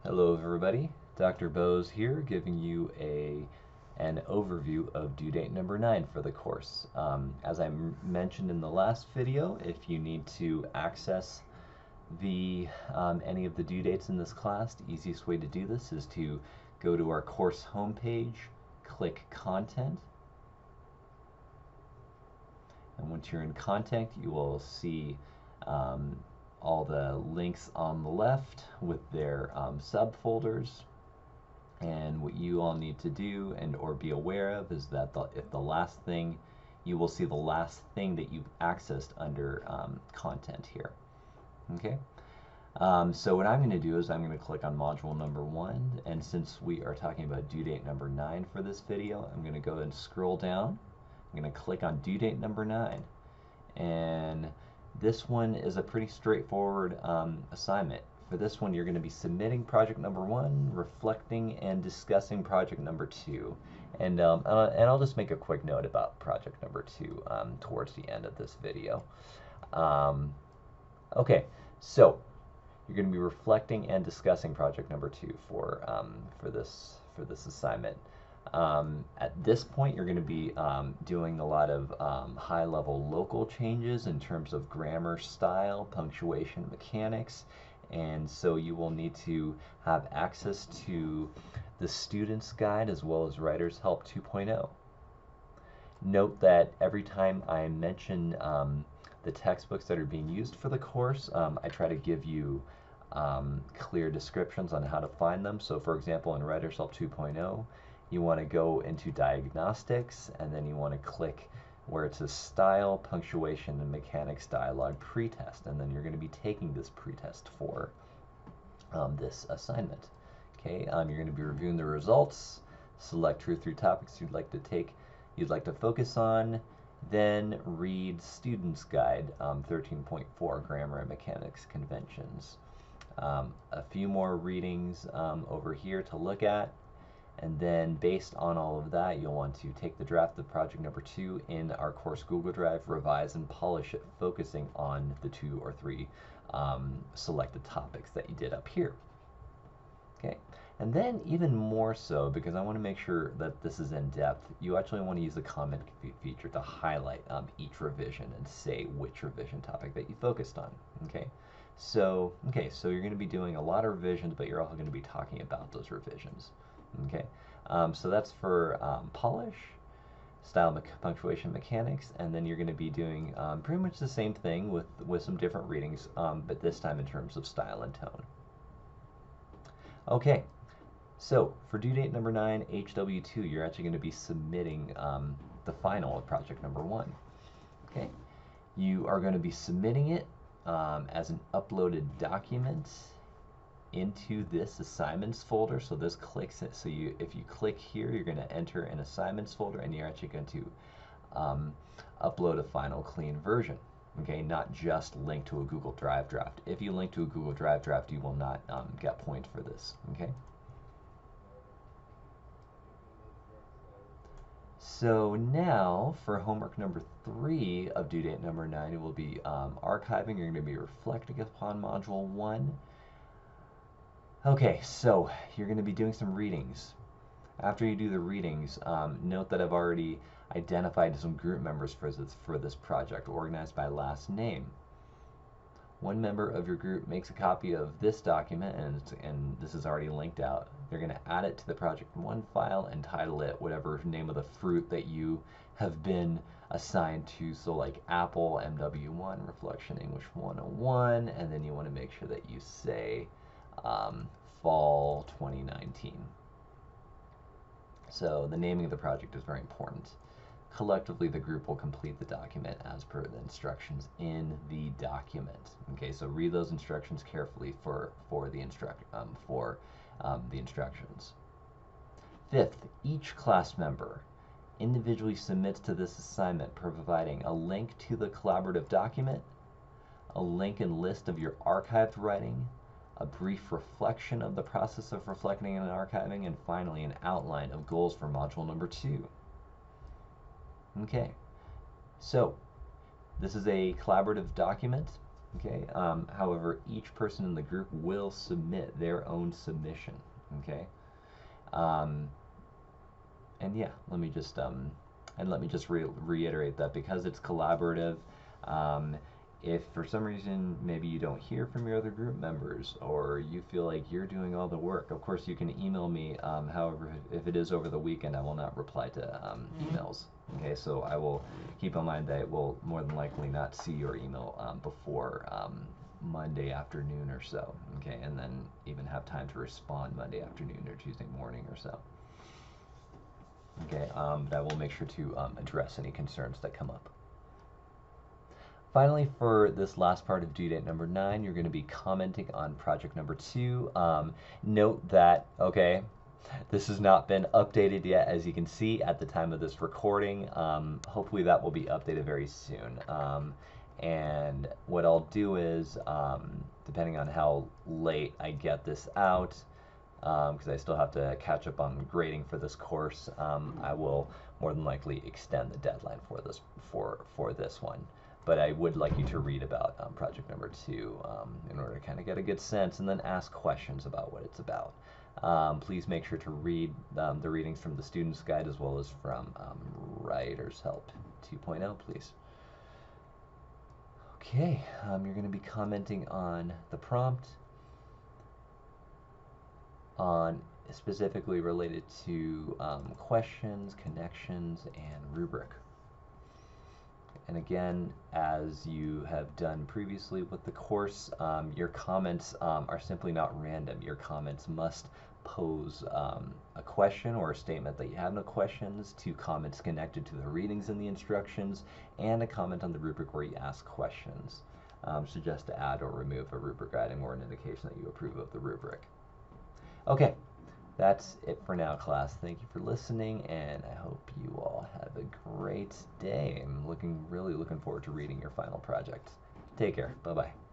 Hello everybody, Dr. Bose here giving you an overview of due date number 9 for the course. As I mentioned in the last video, if you need to access any of the due dates in this class, the easiest way to do this is to go to our course homepage, click Content, and once you're in Content you will see all the links on the left with their subfolders. And what you all need to do or be aware of is that if the last thing, you will see the last thing that you've accessed under content here. Okay. So what I'm going to do is I'm going to click on module number 1, and since we are talking about due date number 9 for this video, I'm going to go and scroll down. I'm going to click on due date number 9, and this one is a pretty straightforward assignment. For this one, you're going to be submitting project number 1, reflecting and discussing project number 2, and I'll just make a quick note about project number 2 towards the end of this video. Okay, so you're going to be reflecting and discussing project number 2 for this assignment. At this point, you're going to be doing a lot of high-level local changes in terms of grammar, style, punctuation, mechanics, and so you will need to have access to the Student's Guide as well as Writer's Help 2.0. Note that every time I mention the textbooks that are being used for the course, I try to give you clear descriptions on how to find them. So for example, in Writer's Help 2.0, you want to go into diagnostics, and then you want to click where it says style, punctuation, and mechanics dialogue pretest, and then you're going to be taking this pretest for this assignment. Okay, you're going to be reviewing the results, select 2 or 3 topics you'd like to focus on, then read Student's Guide 13.4 Grammar and Mechanics Conventions. A few more readings over here to look at. And then based on all of that, you'll want to take the draft of project number 2 in our course Google Drive, revise and polish it, focusing on the 2 or 3 selected topics that you did up here. Okay, and then even more so, because I want to make sure that this is in depth, you actually want to use the comment feature to highlight each revision and say which revision topic that you focused on. Okay, so you're going to be doing a lot of revisions, but you're also going to be talking about those revisions. Okay, so that's for polish, style, punctuation, mechanics, and then you're going to be doing pretty much the same thing with some different readings, but this time in terms of style and tone. Okay, so for due date number 9, HW2, you're actually going to be submitting the final of project number 1. Okay, you are going to be submitting it as an uploaded document into this assignments folder. So this clicks it. So if you click here, you're going to enter an assignments folder, and you're actually going to upload a final clean version. Okay, not just link to a Google Drive draft. If you link to a Google Drive draft, you will not get points for this. Okay. So now for homework number 3 of due date number 9, it will be archiving. You're going to be reflecting upon module 1. Okay, so you're going to be doing some readings. After you do the readings, note that I've already identified some group members for this project, organized by last name. One member of your group makes a copy of this document, and this is already linked out. They're going to add it to the project 1 file and title it whatever name of the fruit that you have been assigned to. So like Apple MW1, Reflection English 101, and then you want to make sure that you say fall 2019. So the naming of the project is very important. Collectively, the group will complete the document as per the instructions in the document. Okay, so read those instructions carefully for the instructions. 5th, each class member individually submits to this assignment providing a link to the collaborative document, a link and list of your archived writing, a brief reflection of the process of reflecting and archiving, and finally an outline of goals for module number 2. Okay, so this is a collaborative document. Okay. However, each person in the group will submit their own submission. Okay. Um, and yeah, let me just reiterate that because it's collaborative. Um, if for some reason maybe you don't hear from your other group members or you feel like you're doing all the work, of course you can email me. However, if it is over the weekend, I will not reply to emails. Okay, so I will keep in mind that I will more than likely not see your email before Monday afternoon or so. Okay, and then even have time to respond Monday afternoon or Tuesday morning or so. Okay, but I will make sure to address any concerns that come up. Finally, for this last part of due date number 9, you're going to be commenting on project number 2. Note that, okay, this has not been updated yet, as you can see at the time of this recording. Hopefully that will be updated very soon. And what I'll do is, depending on how late I get this out, because I still have to catch up on grading for this course, I will more than likely extend the deadline for this one. But I would like you to read about project number 2 in order to kind of get a good sense and then ask questions about what it's about. Please make sure to read the readings from the Student's Guide as well as from Writer's Help 2.0, please. Okay, you're going to be commenting on the prompt, on specifically related to questions, connections, and rubric. And again, as you have done previously with the course, your comments are simply not random. Your comments must pose a question or a statement that you have no questions, to comments connected to the readings and the instructions, and a comment on the rubric where you ask questions. Suggest to add or remove a rubric item or an indication that you approve of the rubric. Okay, that's it for now, class. Thank you for listening, and I hope you all have a great day. I'm really looking forward to reading your final project. Take care. Bye-bye.